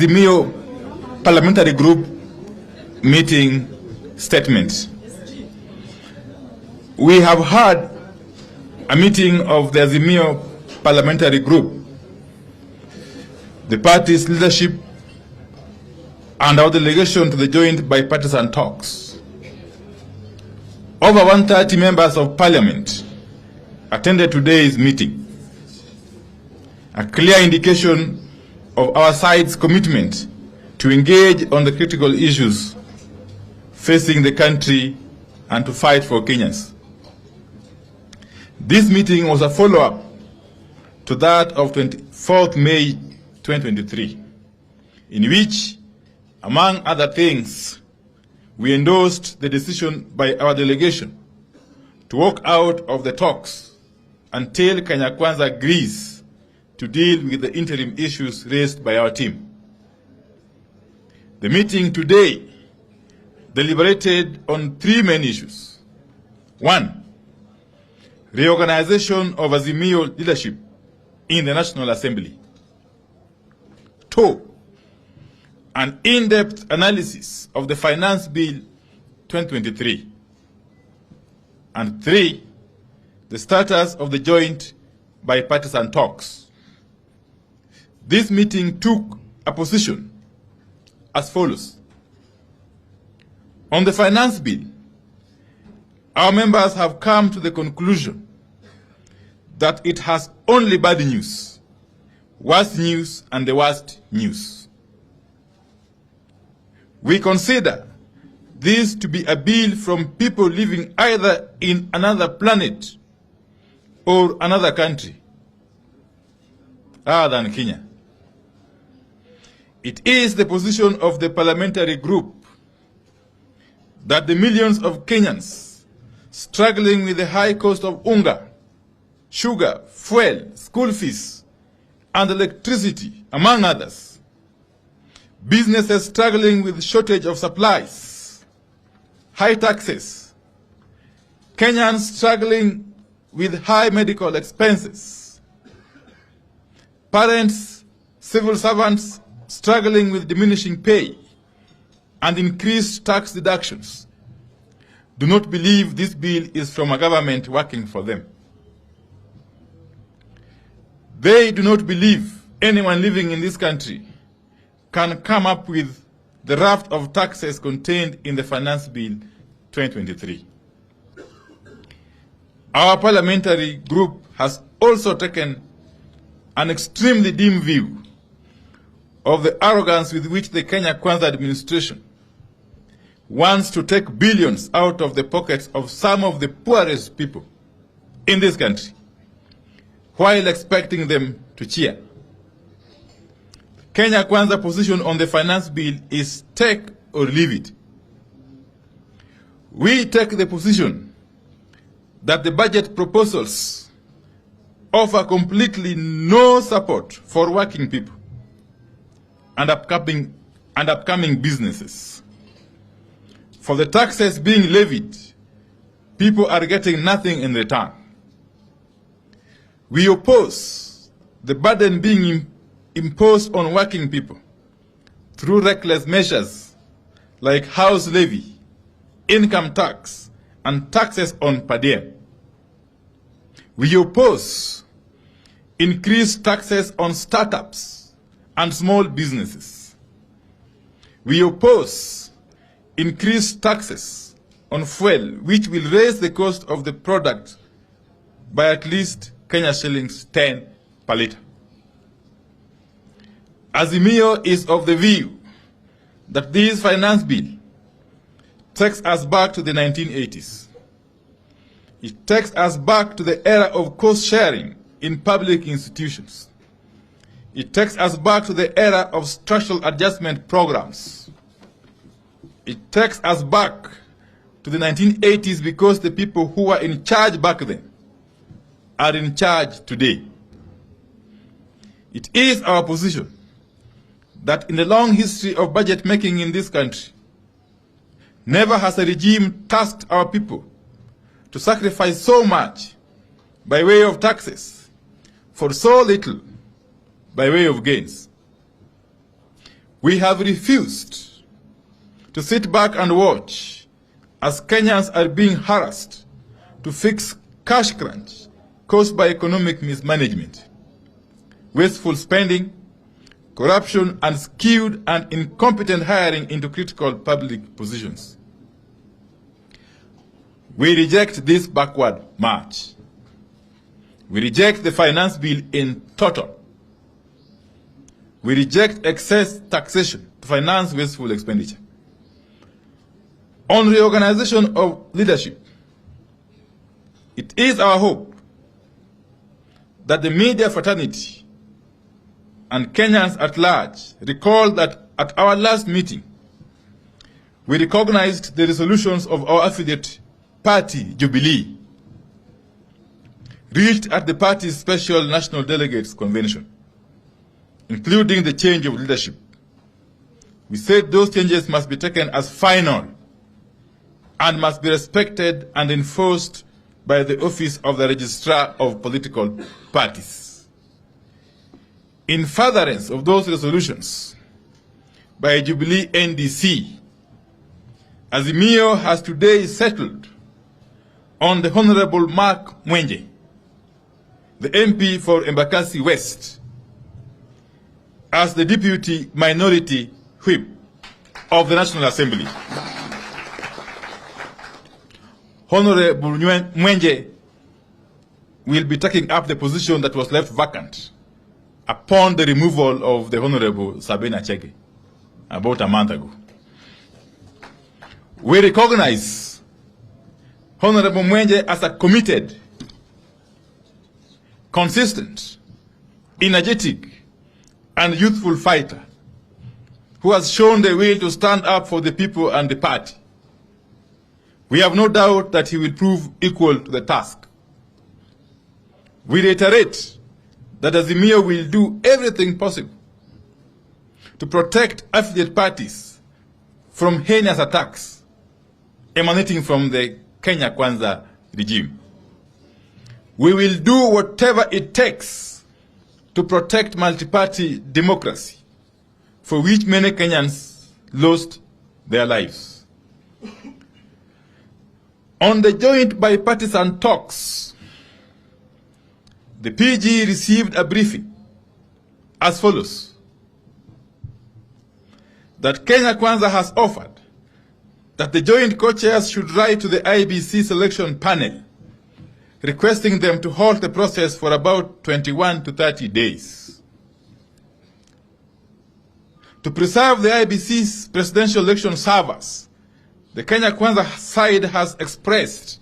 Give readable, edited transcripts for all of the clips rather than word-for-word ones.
Azimio Parliamentary Group meeting statement. We have had a meeting of the Azimio Parliamentary Group, the party's leadership, and our delegation to the joint bipartisan talks. Over 130 members of parliament attended today's meeting, a clear indication of our side's commitment to engage on the critical issues facing the country and to fight for Kenyans. This meeting was a follow-up to that of 24th May 2023, in which, among other things, we endorsed the decision by our delegation to walk out of the talks until KenyaCastTv agrees to deal with the interim issues raised by our team. The meeting today deliberated on three main issues. 1. Reorganization of Azimio leadership in the National Assembly. 2. An in-depth analysis of the Finance Bill 2023. And 3. The status of the joint bipartisan talks. This meeting took a position as follows. On the Finance Bill, our members have come to the conclusion that it has only bad news, worst news, and the worst news. We consider this to be a bill from people living either in another planet or another country other than Kenya. It is the position of the parliamentary group that the millions of Kenyans struggling with the high cost of unga, sugar, fuel, school fees, and electricity, among others, businesses struggling with shortage of supplies, high taxes, Kenyans struggling with high medical expenses, parents, civil servants struggling with diminishing pay and increased tax deductions, do not believe this bill is from a government working for them. They do not believe anyone living in this country can come up with the raft of taxes contained in the Finance Bill 2023. Our parliamentary group has also taken an extremely dim view of the arrogance with which the KenyaCastTv administration wants to take billions out of the pockets of some of the poorest people in this country, while expecting them to cheer. KenyaCastTv position on the Finance Bill is take or leave it. We take the position that the budget proposals offer completely no support for working people and upcoming businesses. For the taxes being levied, people are getting nothing in return. We oppose the burden being imposed on working people through reckless measures like house levy, income tax, and taxes on per diem. We oppose increased taxes on startups and small businesses. We oppose increased taxes on fuel, which will raise the cost of the product by at least Kenya shillings 10 per litre. Azimio is of the view that this finance bill takes us back to the 1980s. It takes us back to the era of cost sharing in public institutions. It takes us back to the era of structural adjustment programs. It takes us back to the 1980s because the people who were in charge back then are in charge today. It is our position that in the long history of budget making in this country, never has a regime tasked our people to sacrifice so much by way of taxes for so little by way of gains. We have refused to sit back and watch as Kenyans are being harassed to fix cash crunch caused by economic mismanagement, wasteful spending, corruption, and skewed and incompetent hiring into critical public positions. We reject this backward march. We reject the finance bill in total. We reject excess taxation to finance wasteful expenditure. On reorganization of leadership, it is our hope that the media fraternity and Kenyans at large recall that at our last meeting, we recognized the resolutions of our affiliate party, Jubilee, reached at the party's special national delegates convention, including the change of leadership. We said those changes must be taken as final and must be respected and enforced by the office of the Registrar of Political Parties. In furtherance of those resolutions by Jubilee NDC, Azimio has today settled on the Honorable Mark Mwenje, the MP for Embakasi West, as the Deputy Minority Whip of the National Assembly. Honorable Mwenje will be taking up the position that was left vacant upon the removal of the Honorable Sabina Chege about a month ago. We recognize Honorable Mwenje as a committed, consistent, energetic, and youthful fighter who has shown the will to stand up for the people and the party. We have no doubt that he will prove equal to the task. We reiterate that Azimio will do everything possible to protect affiliate parties from heinous attacks emanating from the Kenya Kwanza regime. We will do whatever it takes to protect multi-party democracy, for which many Kenyans lost their lives. On the joint bipartisan talks, the PG received a briefing as follows: that Kenya Kwanza has offered that the joint co-chairs should write to the IBC selection panel requesting them to halt the process for about 21 to 30 days. To preserve the IBC's presidential election servers, the Kenya Kwanza side has expressed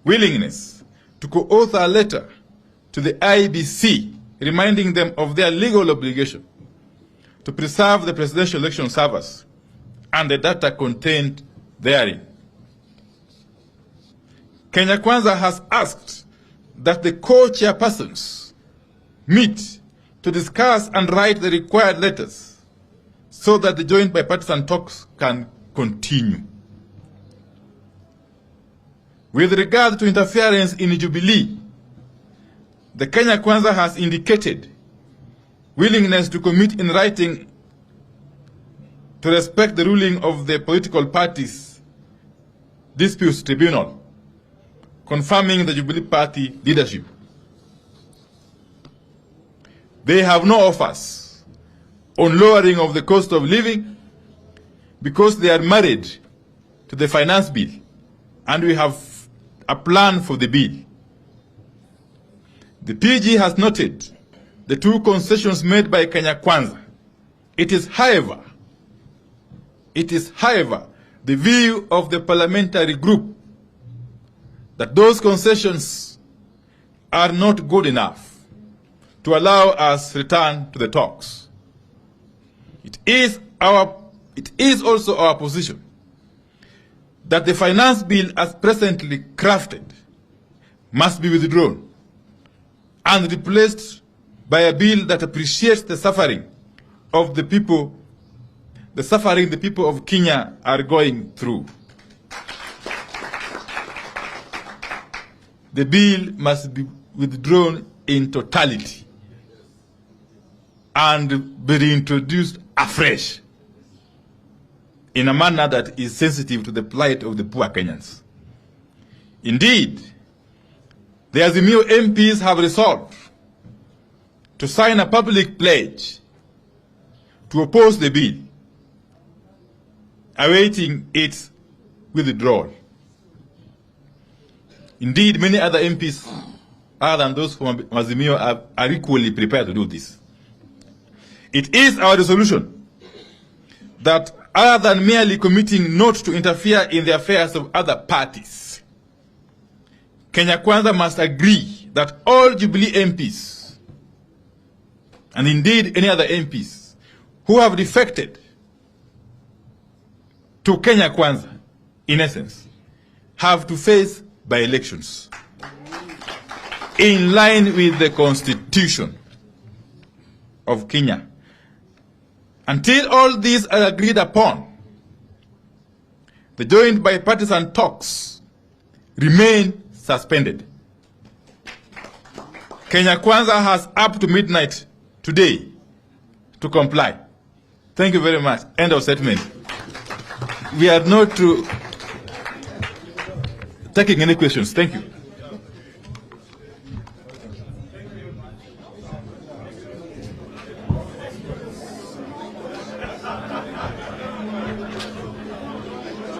willingness to co-author a letter to the IBC reminding them of their legal obligation to preserve the presidential election servers and the data contained therein. Kenya Kwanza has asked that the co-chairpersons meet to discuss and write the required letters so that the joint bipartisan talks can continue. With regard to interference in Jubilee, the Kenya Kwanza has indicated willingness to commit in writing to respect the ruling of the political parties' disputes tribunal, confirming the Jubilee Party leadership. They have no offers on lowering of the cost of living because they are married to the finance bill, and we have a plan for the bill. The PG has noted the two concessions made by Kenya Kwanza. It is, however, the view of the parliamentary group that those concessions are not good enough to allow us return to the talks. It is also our position that the finance bill as presently crafted must be withdrawn and replaced by a bill that appreciates the suffering of the people, the people of Kenya are going through. The bill must be withdrawn in totality and be reintroduced afresh in a manner that is sensitive to the plight of the poor Kenyans. Indeed, the Azimio MPs have resolved to sign a public pledge to oppose the bill, awaiting its withdrawal. Indeed, many other MPs, other than those from Azimio, are equally prepared to do this. It is our resolution that other than merely committing not to interfere in the affairs of other parties, Kenya Kwanza must agree that all Jubilee MPs, and indeed any other MPs, who have defected to Kenya Kwanza, in essence, have to face by-elections in line with the Constitution of Kenya. Until all these are agreed upon, the joint bipartisan talks remain suspended. Kenya Kwanza has up to midnight today to comply. Thank you very much. End of statement. We are not taking any questions. Thank you.